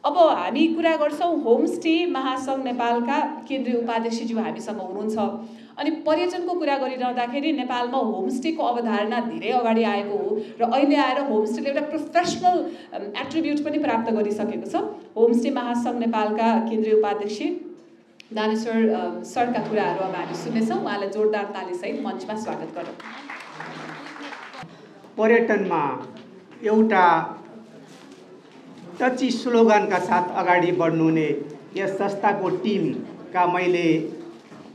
अब हामी कुरा गर्छौँ होमस्टे महासङ्घ नेपालका केन्द्रीय उपाध्यक्षज्यू हामीसँग हुनुहुन्छ। अनि पर्यटनको कुरा गरिरहँदाखेरि नेपालमा होमस्टेको अवधारणा धेरै अगाडि आएको हो र अहिले आएर होमस्टेले एउटा प्रोफेसनल एट्रिब्युट पनि प्राप्त गरिसकेको छ। होमस्टे महासङ्घ नेपालका केन्द्रीय उपाध्यक्ष दानेश्वर सरका कुराहरू अब हामी सुन्नेछौँ। उहाँलाई जोरदार तालीसहित मञ्चमा स्वागत गरौँ। पर्यटनमा एउटा टची स्लोगनका साथ अगाडि बढ्नुहुने यस संस्थाको टिमका मैले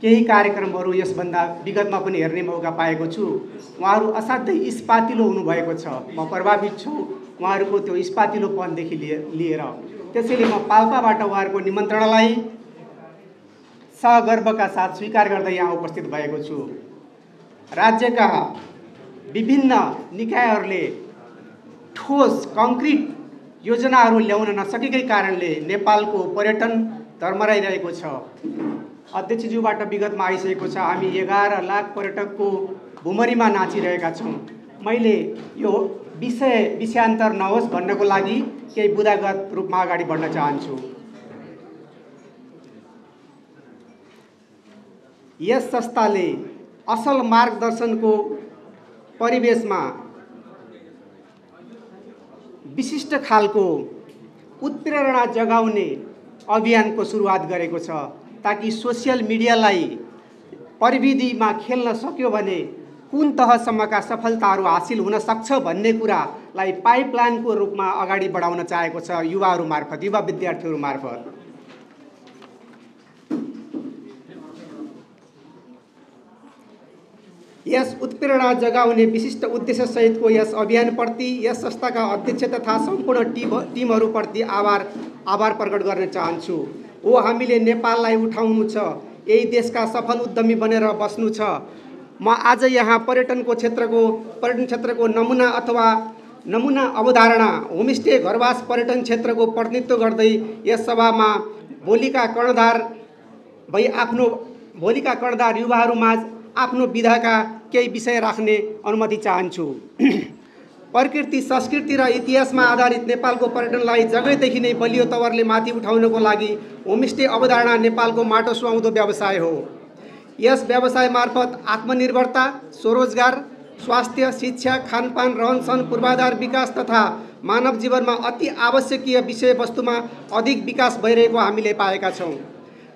केही कार्यक्रमहरू यसभन्दा विगतमा पनि हेर्ने मौका पाएको छु। उहाँहरू असाध्यै इस्पातिलो हुनुभएको छ। म प्रभावित छु उहाँहरूको त्यो इस्पातिलोपनदेखि लिएर। त्यसैले म पाल्पाबाट उहाँहरूको निमन्त्रणालाई सगर्वका साथ स्वीकार गर्दै यहाँ उपस्थित भएको छु। राज्यका विभिन्न निकायहरूले ठोस कङ्क्रिट योजनाहरू ल्याउन नसकेकै कारणले नेपालको पर्यटन धर्मराइरहेको छ। अध्यक्षज्यूबाट विगतमा आइसकेको छ, हामी 11 लाख पर्यटकको भुमरीमा नाचिरहेका छौँ। मैले यो विषयान्तर नहोस् भन्नको लागि केही बुदागत रूपमा अगाडि बढ्न चाहन्छु। यस संस्थाले असल मार्गदर्शनको परिवेशमा विशिष्ट खालको उत्प्रेरणा जगाउने अभियानको सुरुवात गरेको छ, ताकि सोसियल मिडियालाई प्रविधिमा खेल्न सक्यो भने कुन तहसम्मका सफलताहरू हासिल हुन सक्छ भन्ने कुरालाई पाइपलाइनको रूपमा अगाडि बढाउन चाहेको छ युवाहरू मार्फत, युवा विद्यार्थीहरू मार्फत। यस उत्प्रेरणा जगाउने विशिष्ट उद्देश्य सहितको यस अभियानप्रति यस संस्थाका अध्यक्ष तथा सम्पूर्ण टिमहरूप्रति आभार प्रकट गर्न चाहन्छु। हो हामीले नेपाललाई उठाउनु छ, यही देशका सफल उद्यमी बनेर बस्नु छ। म आज यहाँ पर्यटन क्षेत्रको नमुना अवधारणा होमस्टे घरवास पर्यटन क्षेत्रको प्रतिनिधित्व गर्दै यस सभामा भोलिका कर्णधार युवाहरूमाझ आफ्नो विधाका केही विषय राख्ने अनुमति चाहन्छु। प्रकृति, संस्कृति र इतिहासमा आधारित नेपालको पर्यटनलाई जगैदेखि नै बलियो तवरले माथि उठाउनको लागि होमस्टे अवधारणा नेपालको माटो सुहाउँदो व्यवसाय हो। यस व्यवसाय मार्फत आत्मनिर्भरता, स्वरोजगार, स्वास्थ्य, शिक्षा, खानपान, रहनसहन, पूर्वाधार विकास तथा मानव जीवनमा अति आवश्यकीय विषयवस्तुमा अधिक विकास भइरहेको हामीले पाएका छौँ।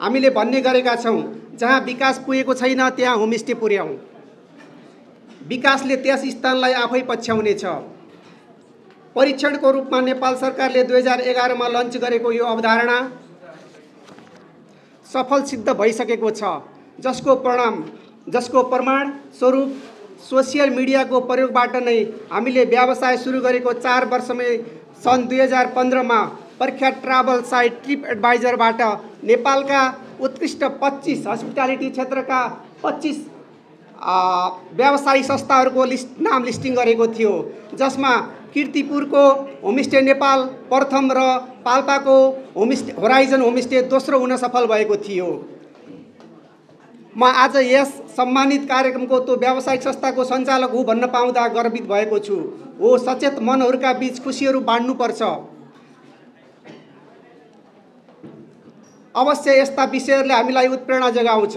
हामीले भन्ने गरेका छौँ, जहाँ विकास पुगेको छैन त्यहाँ होमस्टे पुर्याउँ। विकासले त्यस स्थानलाई आफै पछ्याउनेछ। परीक्षणको रूपमा नेपाल सरकारले 2011 मा लन्च गरेको यो अवधारणा सफल सिद्ध भइसकेको छ, जसको प्रमाण स्वरूप सोसियल मिडियाको प्रयोगबाट नै हामीले व्यवसाय सुरु गरेको 4 वर्षमै सन् 2015 मा प्रख्यात ट्राभल साइट ट्रिप एडभाइजरबाट नेपालका उत्कृष्ट 25 हस्पिटालिटी क्षेत्रका 25 व्यवसायिक संस्थाहरूको नाम लिस्टिङ गरेको थियो, जसमा कीर्तिपुरको होमस्टे नेपाल प्रथम र पाल्पाको होराइजन होमस्टे दोस्रो हुन सफल भएको थियो। म आज यस सम्मानित कार्यक्रमको त्यो व्यावसायिक संस्थाको सञ्चालक हुँ भन्न पाउँदा गर्वित भएको छु। हो, सचेत मनहरूका बीच खुसीहरू बाँड्नुपर्छ। अवश्य यस्ता विषयहरूले हामीलाई उत्प्रेरणा जगाउँछ।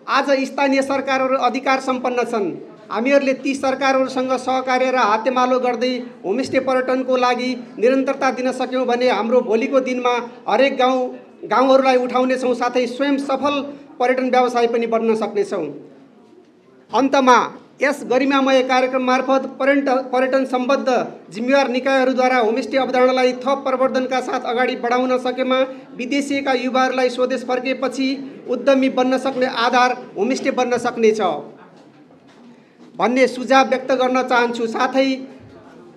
आज स्थानीय सरकारहरू अधिकार सम्पन्न छन्। हामीहरूले ती सरकारहरूसँग सहकार्य र हातेमालो गर्दै होमस्टे पर्यटनको लागि निरन्तरता दिन सक्यौँ भने हाम्रो भोलिको दिनमा हरेक गाउँहरूलाई उठाउनेछौँ, साथै स्वयं सफल पर्यटन व्यवसाय पनि बन्न सक्नेछौँ। अन्तमा यस गरिमामय कार्यक्रम मार्फत पर्यटन सम्बद्ध जिम्मेवार निकायहरूद्वारा होमस्टे अवधारणालाई थप प्रवर्धनका साथ अगाडि बढाउन सकेमा विदेशीका युवाहरूलाई स्वदेश फर्केपछि उद्यमी बन्न सक्ने आधार होमस्टे बन्न सक्नेछ भन्ने सुझाव व्यक्त गर्न चाहन्छु। साथै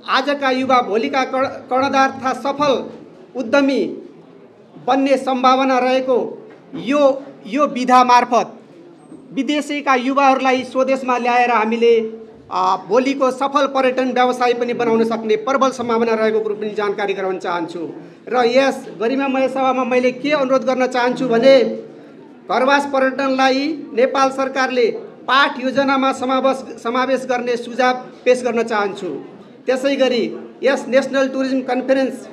आजका युवा भोलिका कर्णधार तथा सफल उद्यमी बन्ने सम्भावना रहेको यो विधा मार्फत विदेशीका युवाहरूलाई स्वदेशमा ल्याएर हामीले भोलिको सफल पर्यटन व्यवसाय पनि बनाउन सक्ने प्रबल सम्भावना रहेको कुरो पनि जानकारी गराउन चाहन्छु। र यस गरिमामय सभामा मैले के अनुरोध गर्न चाहन्छु भने घरवास पर्यटनलाई नेपाल सरकारले पाठ योजनामा समावेश गर्ने सुझाव पेश गर्न चाहन्छु। त्यसैगरी यस नेसनल टुरिज्म कन्फरेन्स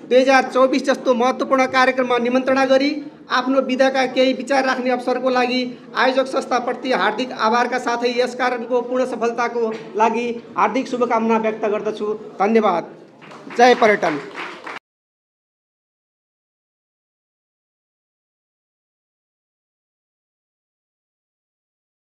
2024 जस्तो महत्त्वपूर्ण कार्यक्रममा निमन्त्रणा गरी आफ्नो विधाका केही विचार राख्ने अवसरको लागि आयोजक संस्थाप्रति हार्दिक आभारका साथै यस कार्यक्रमको पूर्ण सफलताको लागि हार्दिक शुभकामना व्यक्त गर्दछु। धन्यवाद। जय पर्यटन।